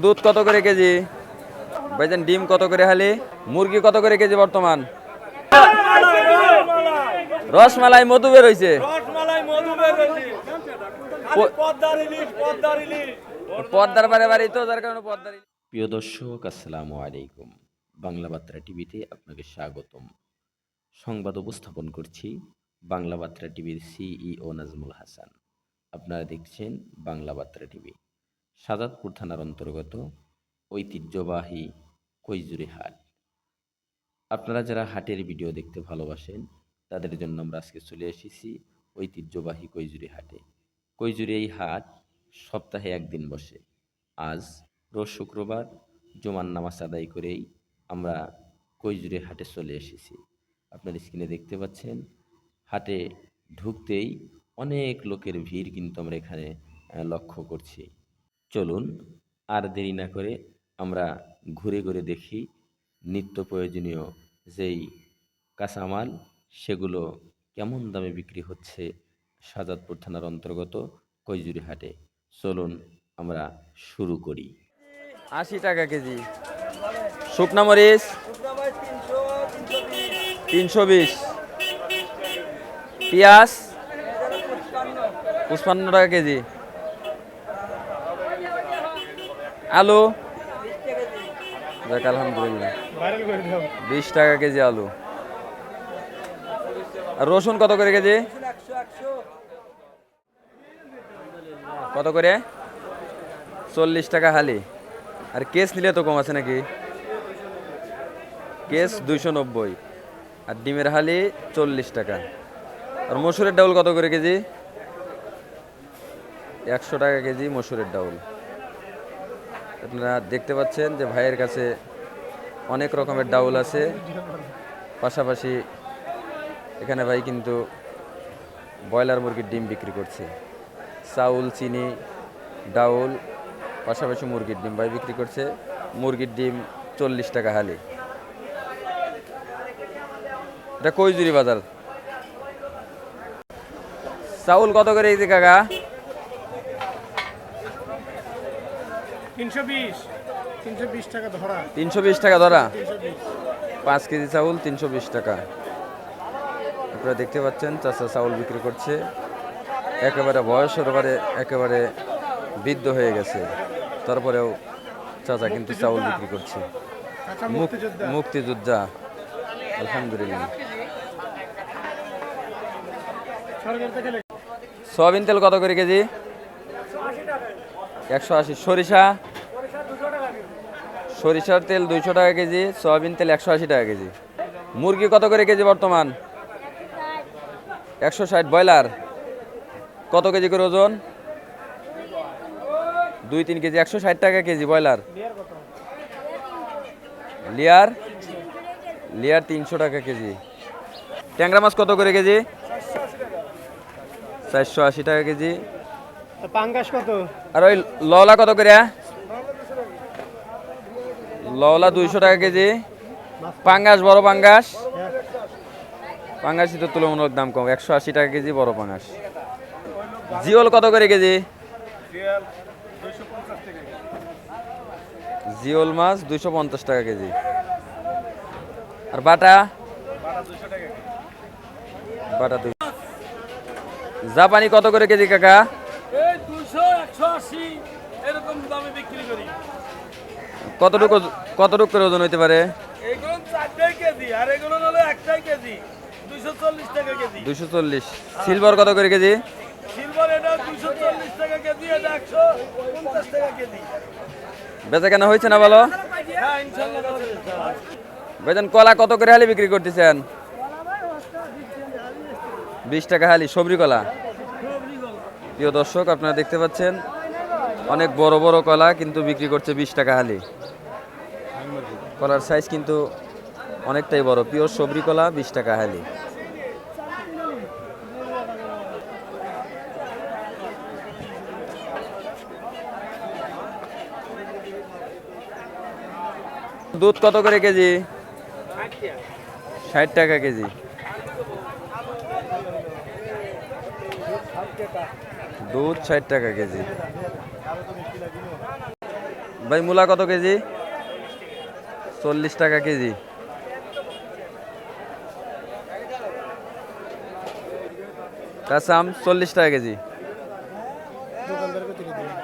দুধ কত করে কেজি? ভাইজান ডিম কত করে হালি? মুরগি কত করে কেজি বর্তমান? রসমালাই মধু বের হইছে। পদ্মার বারে বাড়ি তো, যার কারণে পদ্মার। প্রিয় দর্শক, আসসালামু আলাইকুম। বাংলা বার্তা টিভিতে আপনাকে স্বাগতম। সংবাদ উপস্থাপন করছি বাংলা বার্তা টিভির সিইও নাজমুল হাসান। আপনারা দেখছেন বাংলা বার্তা টিভি। সাজাদপুর থানার অন্তর্গত ঐতিহ্যবাহী কৈজুরি হাট। আপনারা যারা হাটের ভিডিও দেখতে ভালোবাসেন তাদের জন্য আমরা আজকে চলে এসেছি ঐতিহ্যবাহী কৈজুরি হাটে। কৈজুরি এই হাট সপ্তাহে একদিন বসে। আজ রোজ শুক্রবার জুমার নামাজ আদায় করেই আমরা কৈজুরি হাটে চলে এসেছি। আপনার স্ক্রিনে দেখতে পাচ্ছেন, হাটে ঢুকতেই অনেক লোকের ভিড় কিন্তু আমরা এখানে লক্ষ্য করছি। চলুন আর দেরি না করে আমরা ঘুরে ঘুরে দেখি নিত্য প্রয়োজনীয় যেই কাঁচামাল সেগুলো কেমন দামে বিক্রি হচ্ছে সাজাদপুর থানার অন্তর্গত কৈজুরি হাটে। চলুন আমরা শুরু করি। 80 টাকা কেজি শুকনা মরিচ, 320। পেঁয়াজ 55 টাকা কেজি। আলু দেখ, আলহামদুলিল্লাহ 20 টাকা কেজি আলু। আর রসুন কত করে কেজি? কত করে? 40 টাকা হালি। আর কেস নিলে তো কম আছে নাকি? কেস 290। আর ডিমের হালি 40 টাকা। আর মসুরের ডাউল কত করে কেজি? 100 টাকা কেজি মসুরের ডাউল। আপনারা দেখতে পাচ্ছেন যে ভাইয়ের কাছে অনেক রকমের ডাউল আছে। পাশাপাশি এখানে ভাই কিন্তু ব্রয়লার মুরগির ডিম বিক্রি করছে। চাউল, চিনি, ডাউল, পাশাপাশি মুরগির ডিম ভাই বিক্রি করছে। মুরগির ডিম 40 টাকা হালি। এটা কৈজুরি বাজার। চাউল কত করে এই যে কাকা? 320 টাকা ধরা। 320 টাকা ধরা। 5 কেজি চাউল 320 টাকা। আপনারা দেখতে পাচ্ছেন চাচা চাউল বিক্রি করছে। একেবারে বয়সের বারে একেবারে বৃদ্ধ হয়ে গেছে, তারপরেও চাচা কিন্তু চাউল বিক্রি করছে। মুক্তিযোদ্ধা, আলহামদুলিল্লাহ। সয়াবিন তেল কত করে কেজি? 180। সরিষার তেল 200 টাকা কেজি। সয়াবিন তেল 180 টাকা কেজি। মুরগি কত করে কেজি বর্তমান? 160। ব্রয়লার কত কেজি করে ওজন? 2-3 কেজি। 160 টাকা কেজি ব্রয়লার। লিয়ার 300 টাকা কেজি। ট্যাংরা মাছ কত করে কেজি? 480 টাকা কেজি। পাঙ্গাস কত? আর ওই লওলা কত করে? লওলা 200 টাকা কেজি। পাঙ্গাস, বড় পাঙ্গাস, পাঙ্গাসই তো তুলনামূলক দাম কম, 180 টাকা কেজি বড় পাঙ্গাস। জিওল কত করে কেজি? জিওল মাছ 250 টাকা কেজি। আর বাটা? বাটা 200। জাপানি কত করে কেজি কাকা? 200, 180 এরকম দামে বিক্রি করি। কতটুকু করে ওজন হইতে পারে? এগুলো 4 কেজি আর এগুলো হলো 1 কেজি। 240 টাকা কেজি। 240। সিলভার কত করে কেজি? সিলভার এটা 240 টাকা কেজি, এটা 150 টাকা কেজি। বেচা কেনা হয়েছে না ভালো? হ্যাঁ, ইনশাআল্লাহ। ভাইজান কলা কত করে হালি বিক্রি করতেছেন? 20 টাকা হালি সবরি কলা। প্রিয় দর্শক, আপনারা দেখতে পাচ্ছেন অনেক বড় বড় কলা কিন্তু বিক্রি করছে 20 টাকা হালি। কলার সাইজ কিন্তু অনেকটাই বড়। পিওর সবরি কলা 20 টাকা হালি। দুধ কত করে কেজি? 60 টাকা কেজি। দুধ 60 টাকা কেজি। ভাই মূলা কত কেজি? 40 টাকা কেজি। কাঁচা আম 40 টাকা কেজি। দোকানদারকে তুলে দেবেন।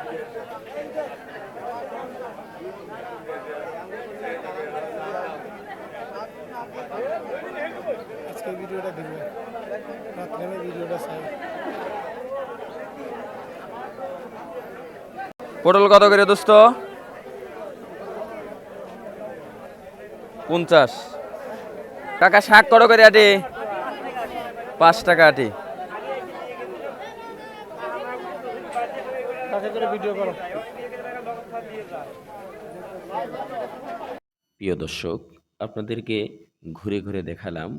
আজকে ভিডিওটা দিবে, রাত্রে আমি ভিডিওটা চাই। পটল কত করে দোস্ত? 50। কাকা শাক কত করে আটি? 5 টাকা আটি। কাছে করে ভিডিও করো। প্রিয় দর্শক, আপনাদেরকে ঘুরে ঘুরে দেখালাম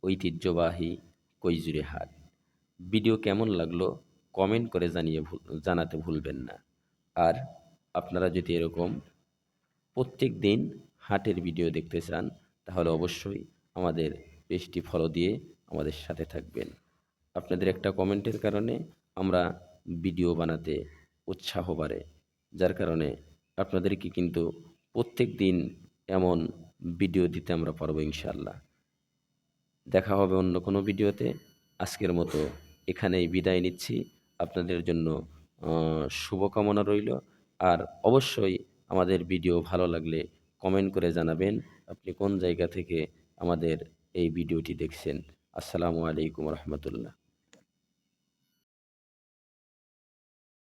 ঐতিহ্যবাহী কৈজুরে হাট। ভিডিও কেমন লাগলো কমেন্ট করে জানাতে ভুলবেন না। আর আপনারা যদি এরকম প্রত্যেক দিন হাটের ভিডিও দেখতে চান তাহলে অবশ্যই আমাদের পেজটি ফলো দিয়ে আমাদের সাথে থাকবেন। আপনাদের একটা কমেন্টের কারণে আমরা ভিডিও বানাতে উৎসাহ বাড়ে, যার কারণে আপনাদেরকে কিন্তু প্রত্যেক দিন এমন ভিডিও দিতে আমরা পারবো ইনশাআল্লাহ। দেখা হবে অন্য কোনো ভিডিওতে। আজকের মতো এখানেই বিদায় নিচ্ছি। আপনাদের জন্য শুভকামনা রইল। আর অবশ্যই আমাদের ভিডিও ভালো লাগলে কমেন্ট করে জানাবেন আপনি কোন জায়গা থেকে আমাদের এই ভিডিওটি দেখছেন। আসসালামু আলাইকুম রহমতুল্লাহ।